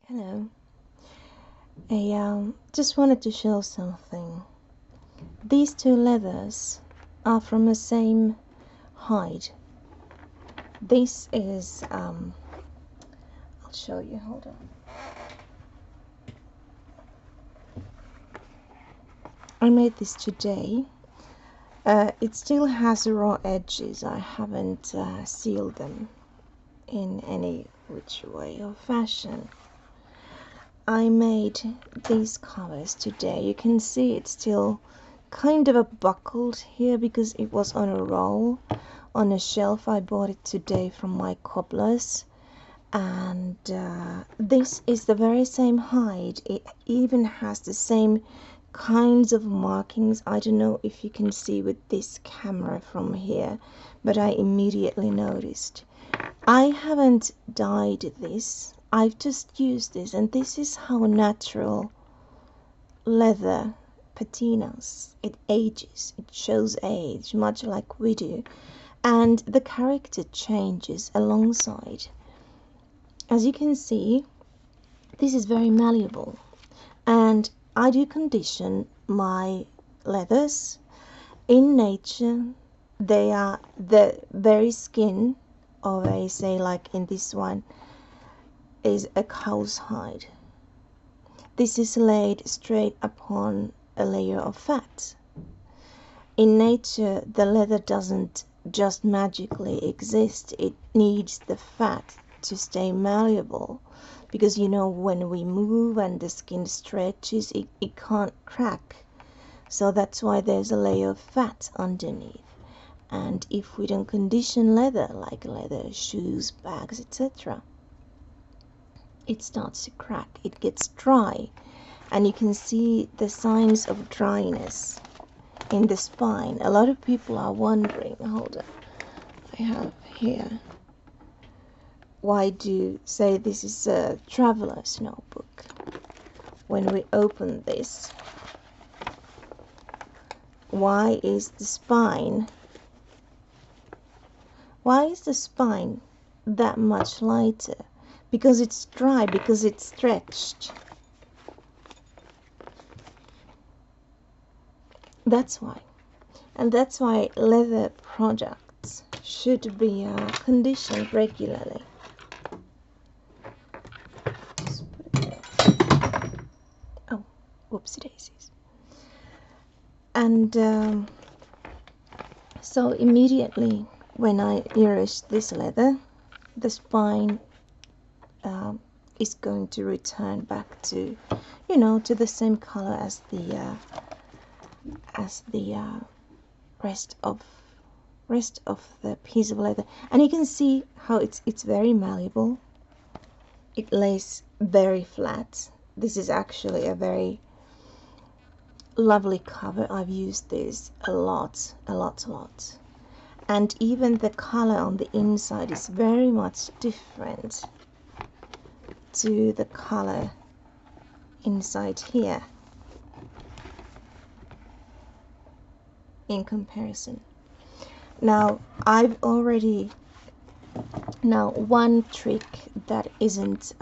Hello. I just wanted to show something. These two leathers are from the same hide. This is, I'll show you, hold on. I made this today. It still has raw edges. I haven't sealed them in any which way or fashion. I made these covers today. You can see it's still kind of a buckled here because it was on a roll on a shelf. I bought it today from my cobblers, and this is the very same hide. It even has the same kinds of markings. I don't know if you can see with this camera from here, but I immediately noticed. I haven't dyed this. I've just used this, and this is how natural leather patinas. It ages, it shows age, much like we do, and the character changes alongside. As you can see, this is very malleable, and I do condition my leathers. In nature, they are the very skin of a, say like in this one, is a cow's hide. This is laid straight upon a layer of fat. In nature, the leather doesn't just magically exist. It needs the fat to stay malleable, because you know, when we move and the skin stretches, it can't crack. So that's why there's a layer of fat underneath. And if we don't condition leather, like leather, shoes, bags, etc., it starts to crack, it gets dry, and you can see the signs of dryness in the spine. A lot of people are wondering, hold on, I have here, why do you say this is a traveler's notebook? When we open this, why is the spine that much lighter? Because it's dry, because it's stretched. That's why. And that's why leather products should be conditioned regularly. Oh, whoopsie daisies. And so immediately when I nourish this leather, the spine is going to return back to, you know, to the same color as the rest of the piece of leather. And you can see how it's very malleable. It lays very flat. This is actually a very lovely cover. I've used this a lot. And even the color on the inside is very much different to the color inside here in comparison. Now one trick that isn't,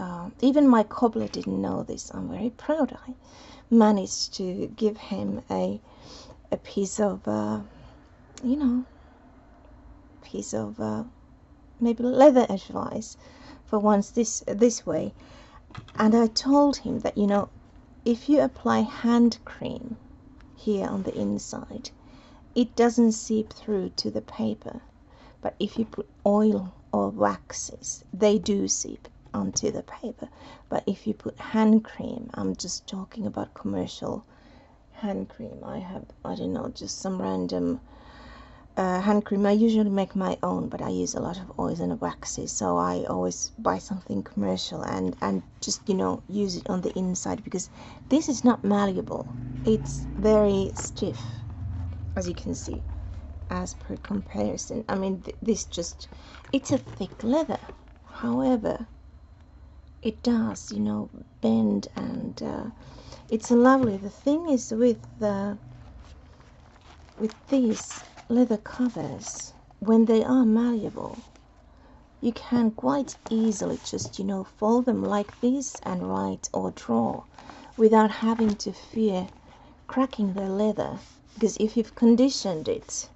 even my cobbler didn't know this. I'm very proud. I managed to give him a piece of maybe leather advice for once this way. And I told him that, you know, if you apply hand cream here on the inside, it doesn't seep through to the paper. But if you put oil or waxes, they do seep onto the paper. But if you put hand cream, I'm just talking about commercial hand cream. I don't know, just some random hand cream. I usually make my own, but I use a lot of oils and waxes, so I always buy something commercial and just, you know, use it on the inside, because this is not malleable. It's very stiff, as you can see, as per comparison. I mean, it's a thick leather. However, it does, you know, bend, and it's lovely. The thing is with these leather covers, when they are malleable, you can quite easily just, you know, fold them like this and write or draw without having to fear cracking the leather, because if you've conditioned it,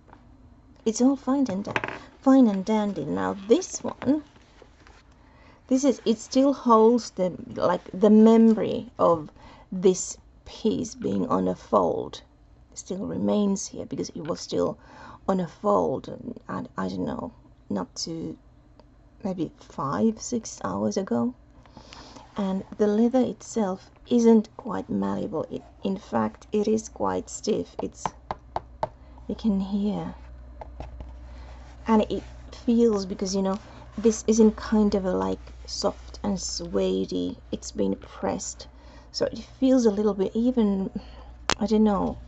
it's all fine and dandy. Now this one, it still holds the memory of this piece being on a fold, still remains here because it was still on a fold, and I don't know, not to maybe 5-6 hours ago. And the leather itself isn't quite malleable. In fact, it is quite stiff. You can hear, and it feels, because you know this isn't kind of a like soft and suede-y, it's been pressed, so it feels a little bit, even, I don't know,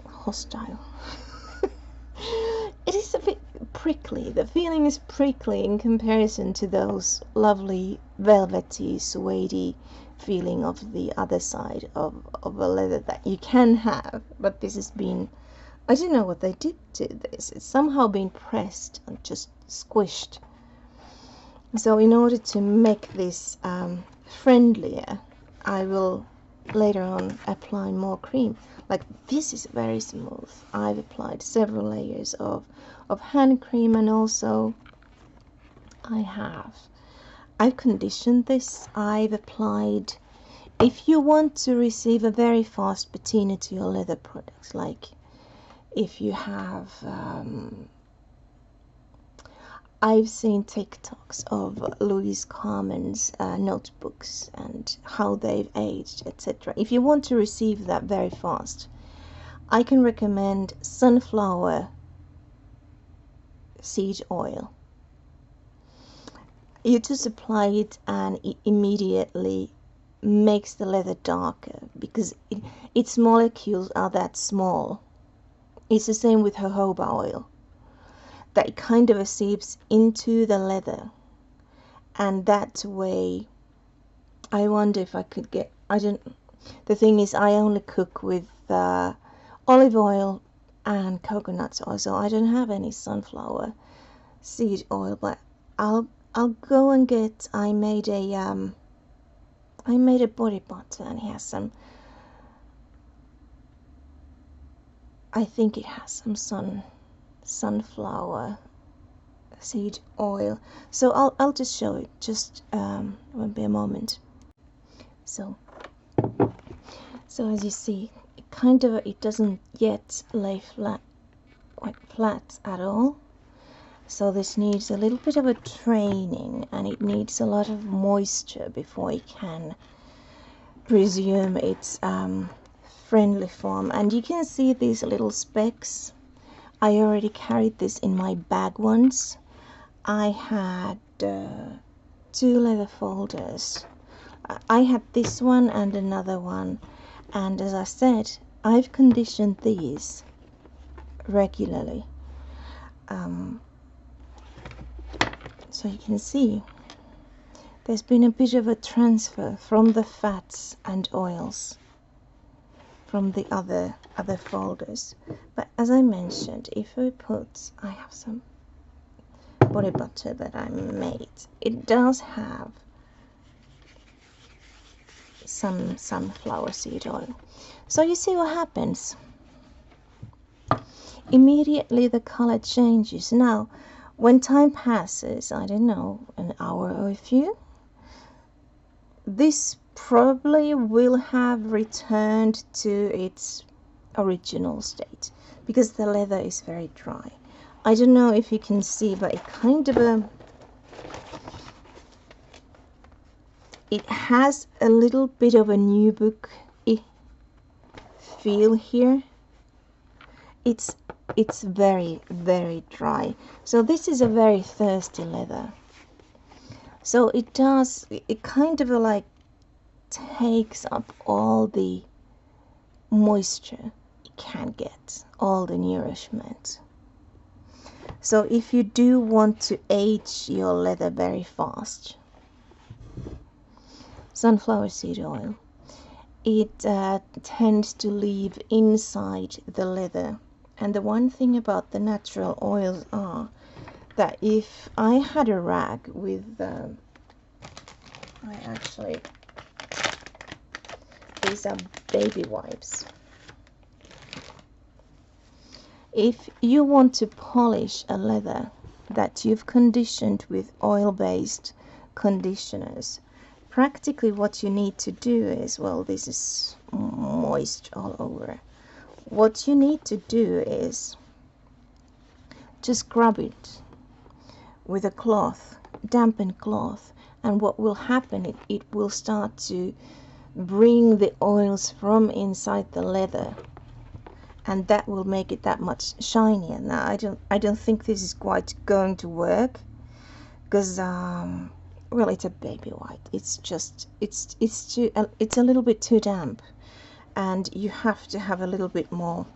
hostile. It is a bit prickly. The feeling is prickly in comparison to those lovely velvety, suede feeling of the other side of a leather that you can have. But this has been, I don't know what they did to this. It's somehow been pressed and just squished. So in order to make this friendlier, I will later on apply more cream. Like, this is very smooth. I've applied several layers of hand cream, and also I've conditioned this. I've applied, if you want to receive a very fast patina to your leather products, like if you have I've seen TikToks of Louise Carmen's notebooks and how they've aged, etc. If you want to receive that very fast, I can recommend sunflower seed oil. You just apply it and it immediately makes the leather darker, because its molecules are that small. It's the same with jojoba oil, that it kind of seeps into the leather, and that way, I wonder if I could get, the thing is, I only cook with olive oil and coconut oil, so I don't have any sunflower seed oil, but I'll go and get, I made a body butter, and it has some, I think it has some sunflower seed oil, so I'll just show it, just won't be a moment. So as you see, it doesn't yet lay quite flat at all, so this needs a little bit of a training, and it needs a lot of moisture before it can resume its friendly form. And you can see these little specks. I already carried this in my bag once. I had 2 leather folders. I had this one and another one, and as I said, I've conditioned these regularly. So you can see there's been a bit of a transfer from the fats and oils from the other folders. But as I mentioned, if I have some body butter that I made, it does have some sunflower seed oil. So you see what happens. Immediately the color changes. Now, when time passes, I don't know, an hour or a few, this probably will have returned to its original state, because the leather is very dry. I don't know if you can see, but it has a little bit of a new book feel here. It's very, very dry. So this is a very thirsty leather. So it kind of like takes up all the moisture it can get, all the nourishment. So if you do want to age your leather very fast, sunflower seed oil, it tends to leave inside the leather And the one thing about the natural oils are that if I had a rag with, these are baby wipes. If you want to polish a leather that you've conditioned with oil-based conditioners, practically what you need to do is, well, this is moist all over. What you need to do is just scrub it with a cloth, dampened cloth, and what will happen, it will start to bring the oils from inside the leather, and that will make it that much shinier. Now I don't think this is quite going to work because well, it's a baby white. It's just it's a little bit too damp, and you have to have a little bit more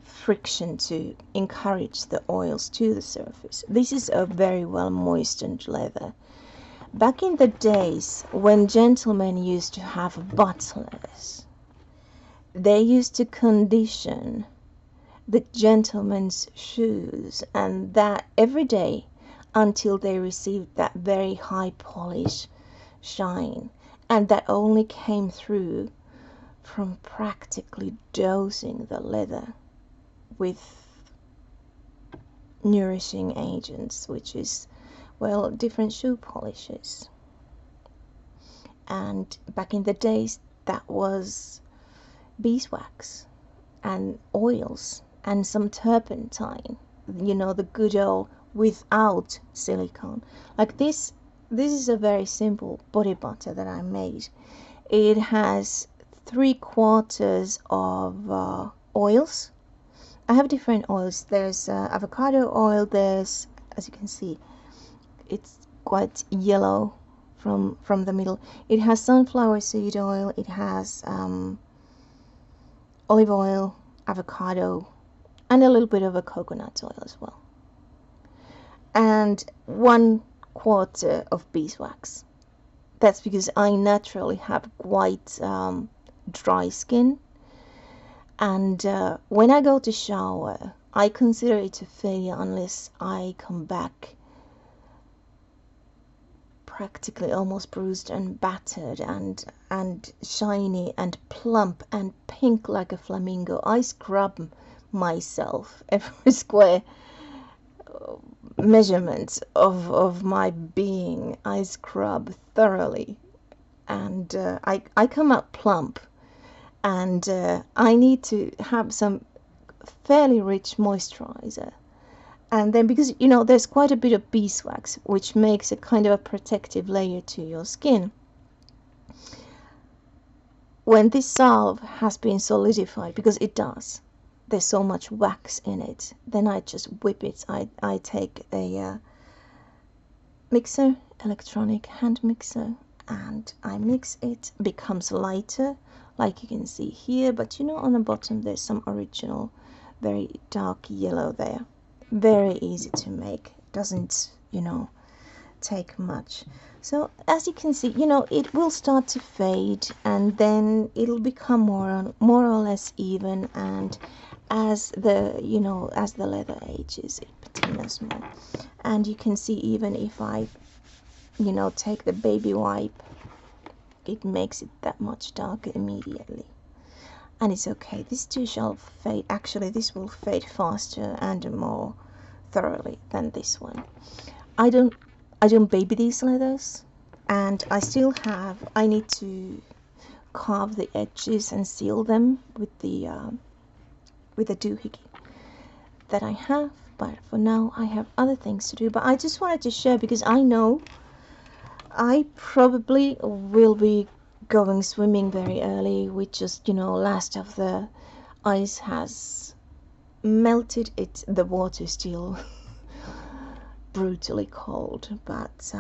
friction to encourage the oils to the surface. This is a very well moistened leather. Back in the days when gentlemen used to have butlers, they used to condition the gentlemen's shoes, and that every day until they received that very high polish shine, and that only came through from practically dosing the leather with nourishing agents, which is, well, different shoe polishes. And back in the days, that was beeswax and oils and some turpentine, you know, the good old without silicone. Like this is a very simple body butter that I made. It has 3/4 of oils. I have different oils. There's avocado oil. There's, as you can see, it's quite yellow from the middle. It has sunflower seed oil. It has olive oil, avocado, and a little bit of a coconut oil as well. And 1/4 of beeswax. That's because I naturally have quite dry skin, and when I go to shower, I consider it a failure unless I come back practically almost bruised and battered and shiny and plump and pink like a flamingo. I scrub myself every square measurement of my being. I scrub thoroughly, and I come out plump, and I need to have some fairly rich moisturizer. And then, because you know there's quite a bit of beeswax, which makes a kind of a protective layer to your skin, when this salve has been solidified, because it does, there's so much wax in it, then I just whip it. I take a mixer, electronic hand mixer, and I mix it. It becomes lighter, like you can see here, but you know on the bottom there's some original very dark yellow there. Very easy to make, doesn't, you know, take much. So as you can see, you know, it will start to fade, and then it'll become more or less even, and as the, you know, as the leather ages, it patinas more. And you can see, even if I, you know, take the baby wipe, it makes it that much darker immediately. And it's okay, this too shall fade. Actually, this will fade faster and more thoroughly than this one. I don't baby these leathers, and I need to carve the edges and seal them with the doohickey that I have, but for now I have other things to do. But I just wanted to share, because I know I probably will be going swimming very early, with just, you know, last of the ice has melted. The water is still brutally cold, but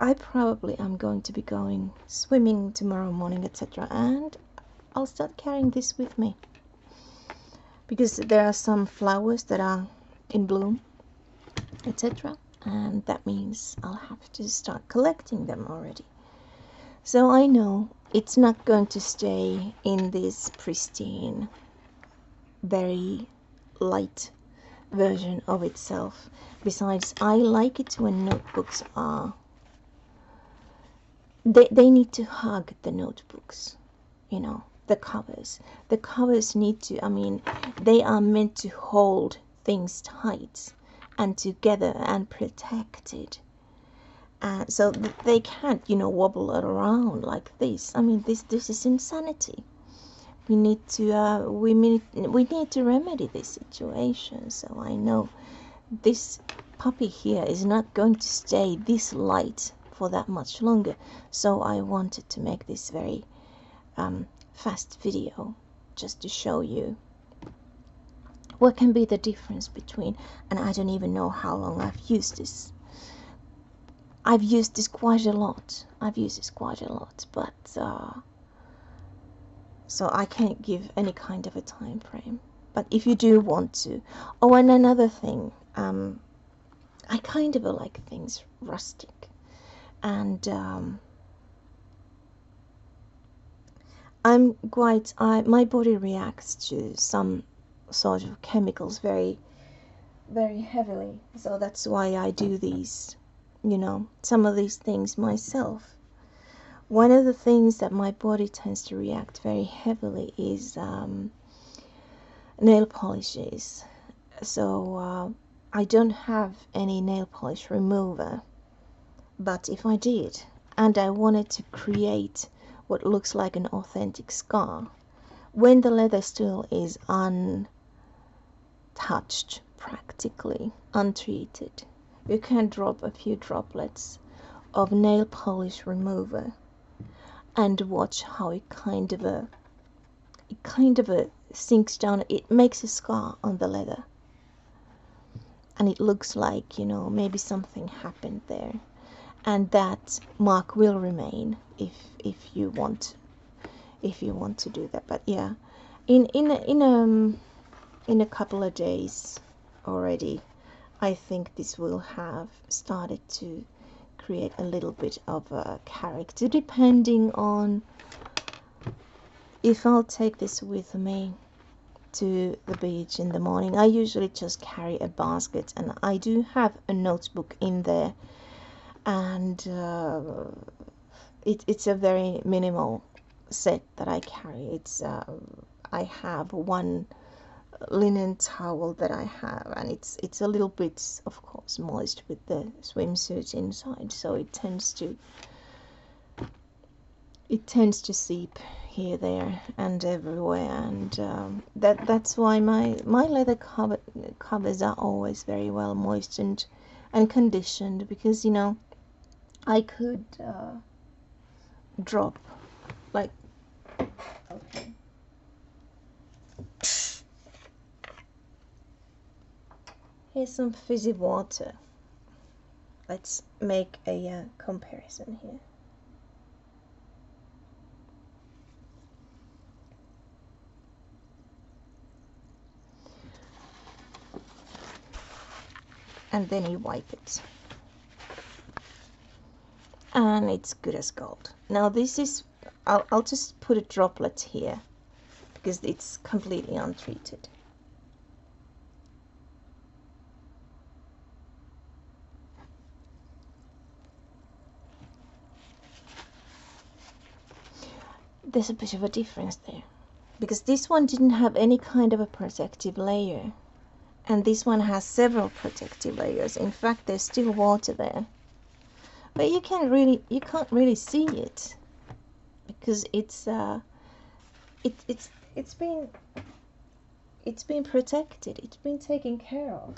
I probably am going to be going swimming tomorrow morning, etc., and I'll start carrying this with me, because there are some flowers that are in bloom, etc., and that means I'll have to start collecting them already. So I know it's not going to stay in this pristine, very light version of itself. Besides, I like it when notebooks are, they need to hug the notebooks, you know, the covers. The covers need to, I mean, they are meant to hold things tight and together and protected. So they can't, you know, wobble around like this. I mean, this is insanity. We need to we need to remedy this situation. So I know this puppy here is not going to stay this light for that much longer. So I wanted to make this very fast video just to show you what can be the difference between. And I don't even know how long I've used this. I've used this quite a lot. But so I can't give any kind of a time frame. But if you do want to, oh, and another thing, I kind of like things rustic, and my body reacts to some sort of chemicals very, very heavily. So that's why I do these, you know, some of these things myself. One of the things that my body tends to react very heavily is nail polishes. So I don't have any nail polish remover, but if I did and I wanted to create what looks like an authentic scar, when the leather still is untouched, practically untreated, you can drop a few droplets of nail polish remover and watch how it kind of sinks down. It makes a scar on the leather, and it looks like, you know, maybe something happened there, and that mark will remain if you want to do that. But yeah, in a couple of days already, I think this will have started to create a little bit of a character, depending on if I'll take this with me to the beach in the morning. I usually just carry a basket, and I do have a notebook in there, and it's a very minimal set that I carry. It's I have one linen towel that I have, and it's a little bit, of course, moist with the swimsuit inside, so it tends to seep here, there, and everywhere. And that's why my leather covers are always very well moistened and conditioned, because, you know, I could drop like, okay, here's some fizzy water. Let's make a comparison here. And then you wipe it, and it's good as gold. Now this is, I'll just put a droplet here because it's completely untreated. There's a bit of a difference there, because this one didn't have any kind of a protective layer, and this one has several protective layers. In fact, there's still water there, but you can't really see it, because it's been protected. It's been taken care of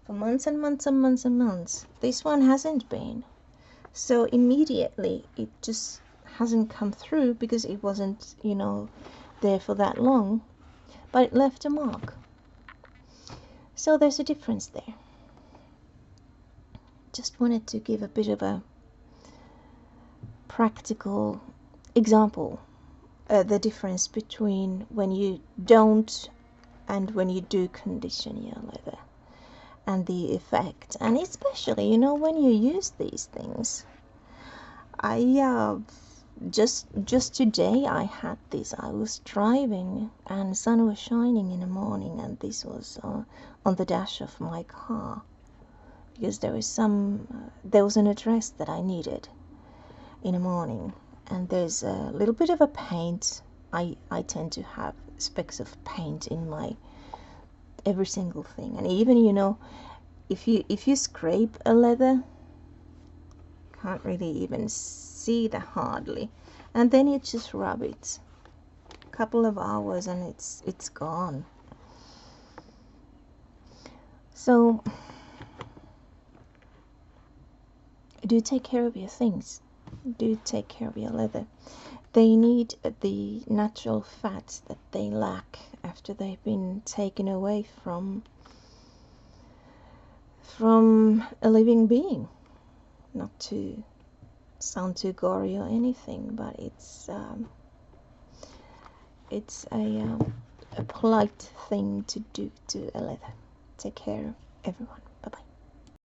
for months and months and months and months. This one hasn't been, so immediately it just hasn't come through because it wasn't, you know, there for that long, but it left a mark. So there's a difference there. Just wanted to give a bit of a practical example, the difference between when you don't and when you do condition your leather, and the effect. And especially, you know, when you use these things, just today I had this. I was driving and the sun was shining in the morning, and this was on the dash of my car, because there was an address that I needed in the morning, and there's a little bit of a paint. I tend to have specks of paint in my every single thing, and even, you know, if you scrape a leather, can't really even see the hardly, and then you just rub it a couple of hours and it's gone. So do take care of your things, do take care of your leather. They need the natural fats that they lack after they've been taken away from a living being. Not to sound too gory or anything, but it's a polite thing to do to a leather. Take care, everyone.